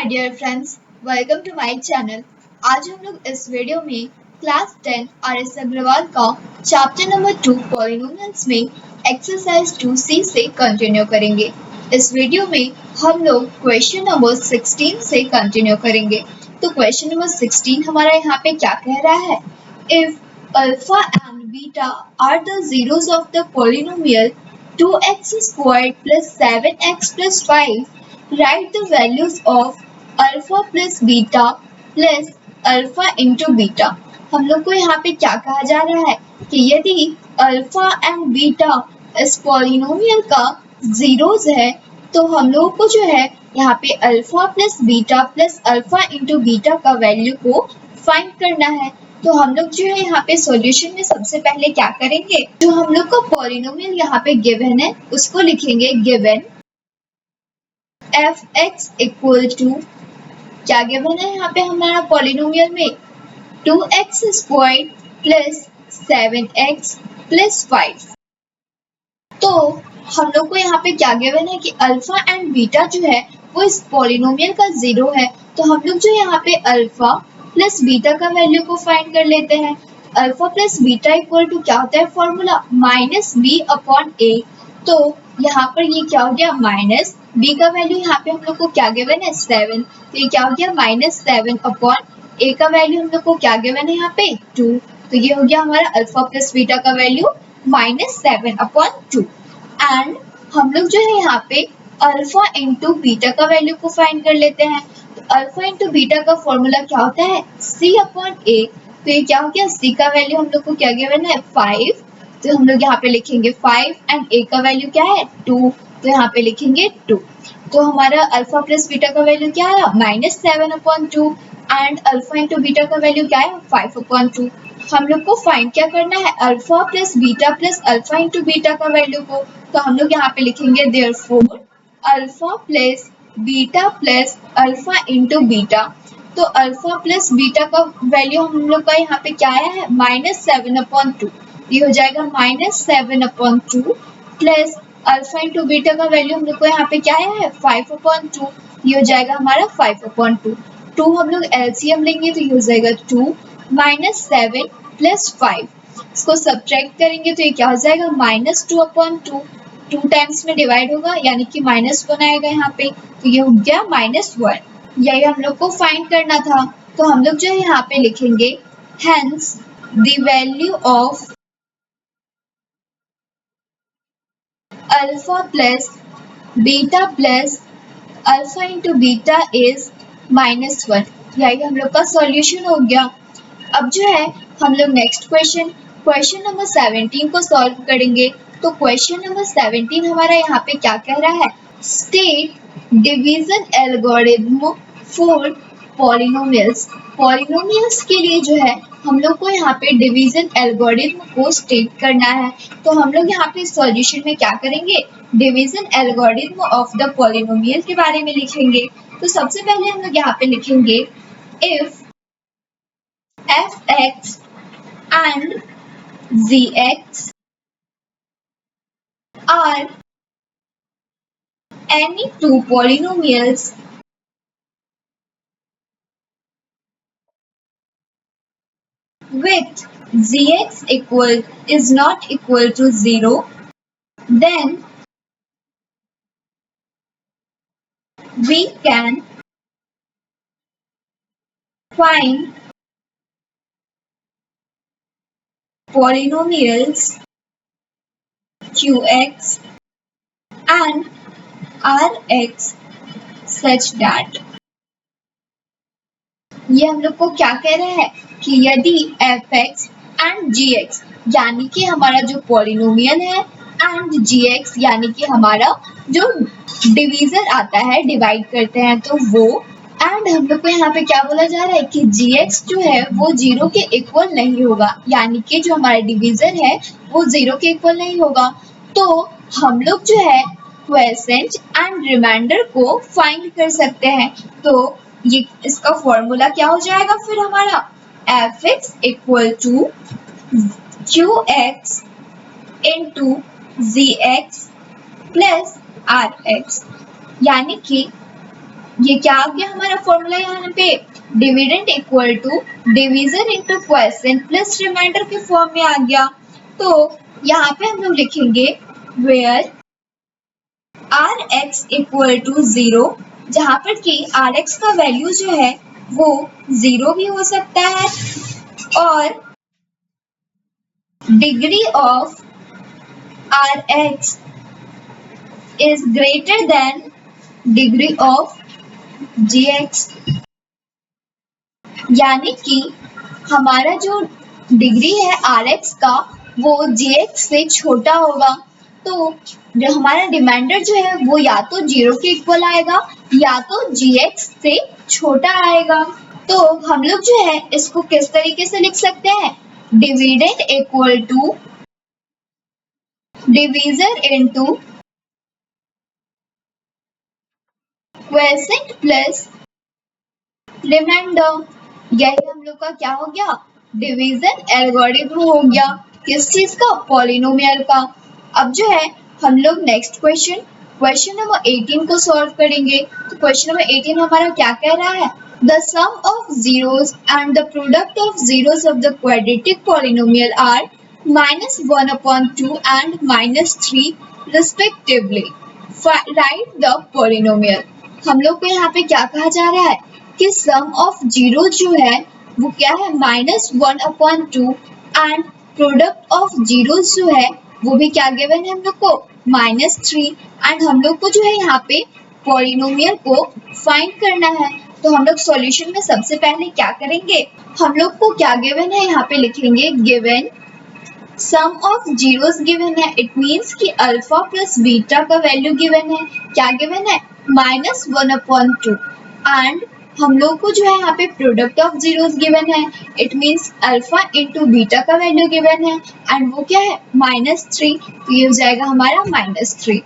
Dear friends, welcome to my channel. आज हम लोग इस वीडियो में क्लास 10 आर.एस. अग्रवाल का चैप्टर नंबर 2 पॉलिनोमियल्स में एक्सरसाइज 2C से कंटिन्यू करेंगे। इस वीडियो में हम लोग क्वेश्चन नंबर 16 से कंटिन्यू करेंगे। तो क्वेश्चन नंबर 16 हमारा यहाँ पे क्या कह रहा है? If alpha and beta are the zeros of the polynomial 2x squared plus 7x plus 5, write the values of alpha plus beta plus alpha into beta. हम लोग को यहाँ पे क्या कहा जा रहा है कि यदि अल्फा एंड बीटा इस पॉलिनोमियल का जीरोस है तो हम लोग को जो है यहाँ पे alpha plus beta plus alpha into beta का वैल्यू को फाइंड करना है। तो हम लोग जो है यहाँ पे सॉल्यूशन में सबसे पहले क्या करेंगे, जो हम लोग को पॉलिनोमियल यहाँ पे गिवन है उसको लिखेंगे गिवन f(x) इक्वल टू क्या गिवन है यहाँ पे हमारा पॉलिनोमियल में 2x squared plus 7x plus 5। तो हम लोग को यहाँ पे क्या गिवन है कि अल्फा एंड बीटा जो है वो इस पॉलिनोमियल का जीरो है। तो हम लोग जो यहाँ पे अल्फा प्लस बीटा का वैल्यू को फाइंड कर लेते हैं। Alpha plus beta equal to क्या होता है formula, minus B upon A. तो यहाँ पर ये क्या हो गया, माइनस बी का वैल्यू यहाँ पे हम लोग को क्या गिवन है 7, तो ये क्या हो गया -7 अपॉन ए का वैल्यू हम लोग को क्या गिवन है यहाँ पे 2। तो ये हो गया हमारा अल्फा प्लस बीटा का वैल्यू -7 अपॉन 2। एंड हम लोग जो है यहाँ पे अल्फा इंटू बीटा का वैल्यू को फाइंड कर लेते हैं। तो अल्फा इंटू बीटा का फॉर्मूला क्या होता है सी अपॉन ए। तो ये क्या हो गया, सी का वैल्यू हम लोग को क्या गिवन है 5, तो हम लोग यहाँ पे लिखेंगे 5 एंड ए का वैल्यू क्या है 2, तो यहाँ पे लिखेंगे 2। तो हमारा अल्फा प्लस बीटा का वैल्यू क्या है -7 upon 2 and alpha into beta का वैल्यू क्या है 5 अपॉन 2। हम लोग को फाइंड क्या करना है, alpha plus beta plus alpha into beta का वैल्यू को। तो हम लोग यहाँ पे लिखेंगे therefore alpha plus beta plus alpha into beta. तो अल्फा प्लस बीटा का वैल्यू हम लोग का यहाँ पे क्या आया है -7 अपॉन 2, ये हो जाएगा -7 upon 2 plus alpha into beta का वैल्यू हम लोग को यहाँ पे क्या आया है 5 अपॉन 2, ये हो जाएगा हमारा 5 अपॉन 2। 2 हम लोग एलसीएम लेंगे तो ये हो जाएगा 2 -7 प्लस 5। इसको सब्ट्रैक्ट करेंगे तो ये क्या हो जाएगा -2 अपॉन 2, 2 टाइम्स में डिवाइड होगा यानी कि -1 आएगा यहाँ पे, तो ये हो गया -1। यही हम लोग को फाइंड करना था। तो हम लोग जो है यहाँ पे लिखेंगे hence the value of alpha plus beta plus alpha into beta is -1। यही हम लोग का सॉल्यूशन हो गया। अब जो है हम लोग नेक्स्ट क्वेश्चन नंबर 17 को सॉल्व करेंगे। तो क्वेश्चन नंबर 17 हमारा यहाँ पे क्या कह रहा है, state division algorithm for polynomials. Polynomials के लिए जो है हम लोग को यहाँ पे डिवीजन एल्गोरिथम को स्टेट करना है। तो हम लोग यहाँ पे सॉल्यूशन में क्या करेंगे, division algorithm of the polynomial के बारे में लिखेंगे। तो सबसे पहले हम लोग यहाँ पे लिखेंगे if f(x) and g(x) are any two polynomials with gx is not equal to 0, then we can find polynomials qx and rx such that, ये हम लोग को क्या कह रहा है कि यदि f(x) एंड gx यानी कि हमारा जो पॉलिनोमियल है एंड gx यानी कि हमारा जो डिवीजर आता है, डिवाइड करते हैं तो वो, एंड हम लोग को यहाँ पे क्या बोला जा रहा है कि gx जो है वो 0 के इक्वल नहीं होगा, यानी कि जो हमारा डिवीजर है वो 0 के इक्वल नहीं होगा। तो हम लोग जो है क्वोशेंट एंड रिमाइंडर को फाइंड कर सकते हैं। तो ये इसका फॉर्मूला क्या हो जाएगा फिर हमारा f(x) equal to qx into gx plus rx, यानी कि ये क्या आ गया हमारा फॉर्मूला यहाँ पे, dividend equal to division into quotient plus remainder के फॉर्म में आ गया। तो यहाँ पे हम लोग लिखेंगे where R X equal to 0, जहाँ पर कि आर एक्स का वैल्यू जो है वो 0 भी हो सकता है और degree of R X is greater than degree of G X, यानी कि हमारा जो डिग्री है आर एक्स का वो जी एक्स से छोटा होगा। तो जो हमारा रिमाइंडर जो है वो या तो 0 के इक्वल आएगा या तो जी एक्स से छोटा आएगा। तो हम लोग जो है इसको किस तरीके से लिख सकते हैं, dividend equal to division into quotient plus remainder. यही हम लोग का क्या हो गया, डिवीजन एल्गोरिथम हो गया। किस चीज का, पॉलिनोमियल का। अब जो है हम लोग नेक्स्ट क्वेश्चन नंबर 18 को सॉल्व करेंगे। तो क्वेश्चन नंबर 18 हमारा क्या कह रहा है, the sum of zeros and the product of zeros of the quadratic polynomial are -1/2 and -3 respectively. Write the polynomial. हम लोग को यहाँ पे क्या कहा जा रहा है कि सम ऑफ जीरो जो है वो क्या है -1/2 एंड प्रोडक्ट ऑफ जीरो जो है वो भी क्या गिवन है हम लोग को -3 एंड हम लोग को जो है यहाँ पे पॉलिनोमियल को फाइंड करना है। तो हम लोग सॉल्यूशन में सबसे पहले क्या करेंगे, हम लोग को क्या गिवन है यहाँ पे लिखेंगे given sum of zeros given है, इट मीन्स कि अल्फा प्लस बीटा का वैल्यू गिवन है, क्या गिवन है -1/2 एंड हम लोग को जो है यहाँ पे प्रोडक्ट ऑफ जीरोस गिवन है, it means alpha into beta का वैल्यू गिवन है एंड वो क्या है -3, तो ये हो जाएगा हमारा -3।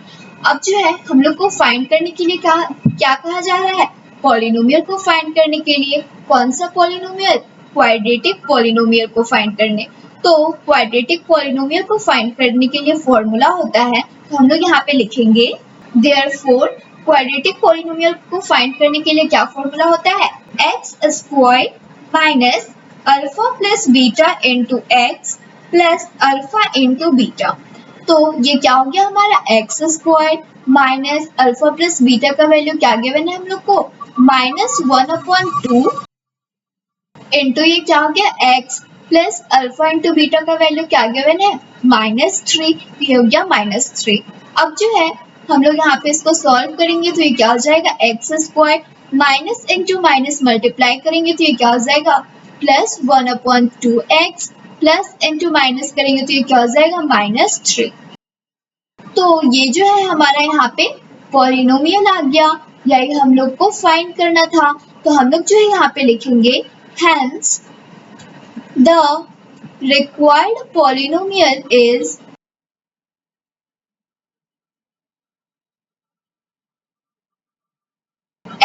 अब जो है हम लोग को फाइंड करने के लिए क्या कहा जा रहा है, पॉलिनोमियल को फाइंड करने के लिए। कौन सा पॉलिनोमियल, क्वाड्रेटिक पॉलिनोमियल को फाइंड करने। तो क्वाड्रेटिक पॉलिनोमियल को फाइंड करने के लिए फॉर्मूला होता है, तो हम लोग यहाँ पे लिखेंगे देयरफॉर क्वाड्रेटिक पॉलिनोमियल को फाइंड करने के लिए क्या फॉर्मूला होता है, x square minus alpha plus beta into x plus alpha into beta. तो ये क्या हो गया हमारा x square minus alpha plus beta का वैल्यू क्या गिवन है हम लोग को -1/2 इंटू ये क्या हो गया x plus alpha into beta का वैल्यू क्या गिवन है -3, ये हो गया -3। अब जो है हम लोग यहाँ पे इसको सॉल्व करेंगे तो ये क्या हो जाएगा x square minus into minus multiply करेंगे तो ये क्या हो जाएगा +1/2 एक्स प्लस इंटू माइनस करेंगे तो ये क्या हो जाएगा -3। तो ये जो है हमारा यहाँ पे पॉलिनोमियल आ गया, यही हम लोग को फाइंड करना था। तो हम लोग जो है यहाँ पे लिखेंगे hence the required polynomial is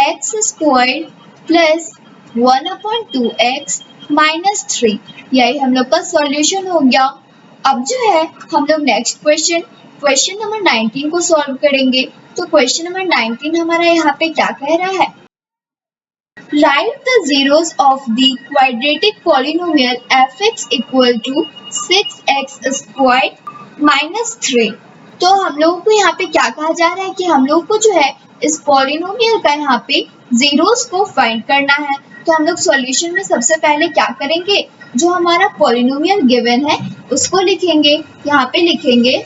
x squared plus 1/2x minus 3। यही हम लोग का सॉल्यूशन हो गया। अब जो है हम लोग नेक्स्ट क्वेश्चन नंबर 19 को सॉल्व करेंगे। तो क्वेश्चन नंबर 19 हमारा यहाँ पे क्या कह रहा है, Write the zeros of the quadratic polynomial f(x) equal to 6x squared minus 3। तो हम लोगों को यहाँ पे क्या कहा जा रहा है कि हम लोग को जो है इस पॉलिनोमियल का यहाँ पे जीरोस को फाइंड करना है। तो हम लोग सॉल्यूशन में सबसे पहले क्या करेंगे, जो हमारा पॉलिनोमियल गिवन है उसको लिखेंगे। यहाँ पे लिखेंगे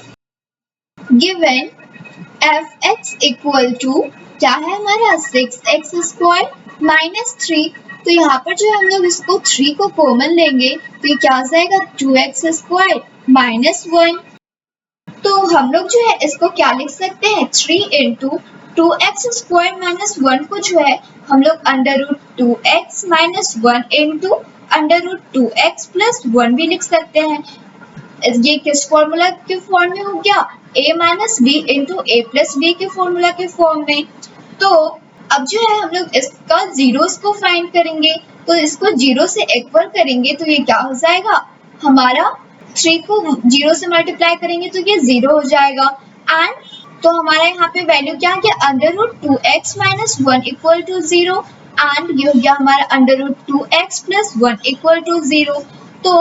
गिवन f(x) equal to क्या है हमारा 6x स्क्वायर -3। तो यहाँ पर जो है हम लोग इसको 3 को कॉमन लेंगे तो ये क्या आ जाएगा 2x स्क्वायर -1। तो हम लोग जो है इसको क्या लिख सकते हैं 3 इंटू 2x स्क्वायर -1 को जो है हम लोग √2x - 1 इंटू √2x + 1 भी लिख सकते हैं। ये किस फॉर्मूला के फॉर्म में हो गया, a - b into a + b के फॉर्मूला के फॉर्म में। तो अब जो है हम लोग इसका जीरोस को फाइंड करेंगे। तो इसको 0 से इक्वल करेंगे तो ये क्या हो जाएगा हमारा 3 को 0 से मल्टीप्लाई करेंगे तो ये 0 हो जाएगा एंड तो हमारा यहाँ पे वैल्यू क्या आ गया, under root 2x minus 1 equal to 0 and ये हो गया हमारा under root 2x plus 1 equal to 0। तो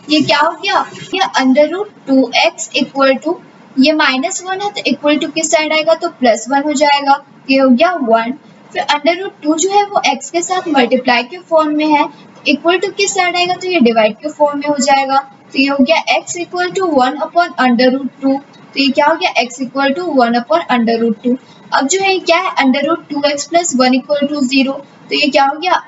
ये क्या हो गया, ये under root 2x equal to, ये माइनस 1 है तो इक्वल टू किस साइड आएगा, तो प्लस 1 हो जाएगा, ये हो गया 1। फिर अंडर रूट 2 जो है वो x के साथ मल्टीप्लाई के फॉर्म में है, इक्वल टू किस साइड आएगा, तो ये डिवाइड के फॉर्म में हो जाएगा, तो ये हो गया x equal to 1 upon under root 2। तो ये क्या हो गया, x equal to 1 upon under root 2। अब जो है ये क्या है, under root 2x plus 1 equal to 0। तो ये क्या हो गया,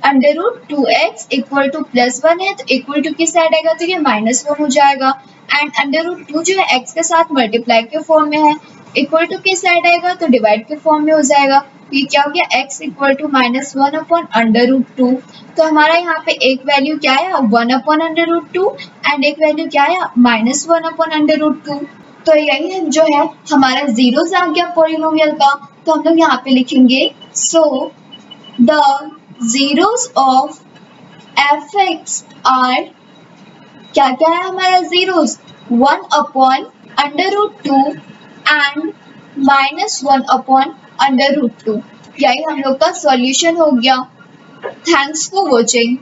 under root 2x equal to plus 1 है तो इक्वल टू किस साइड आएगा, तो ये माइनस 1 हो जाएगा। एंड अंडर रूट 2 जो है x के साथ मल्टीप्लाई के फॉर्म में है, इक्वल टू किस साइड आएगा, तो डिवाइड के फॉर्म में हो जाएगा। तो ये क्या हो गया, x equal to minus 1 upon under root 2। तो हमारा यहाँ पे एक वैल्यू क्या है, 1 अपॉन अंडर रूट 2 एंड एक वैल्यू क्या है, माइनस 1 अपॉन अंडर रूट 2। तो यही जो है हमारा जीरोस आ गया पॉलिनोमियल का। तो हम लोग यहाँ पे लिखेंगे, so the zeros of fx are, क्या क्या है हमारा zeros, 1 upon under root 2 and minus 1 upon under root 2। यही हम लोग का सॉल्यूशन हो गया। Thanks for watching.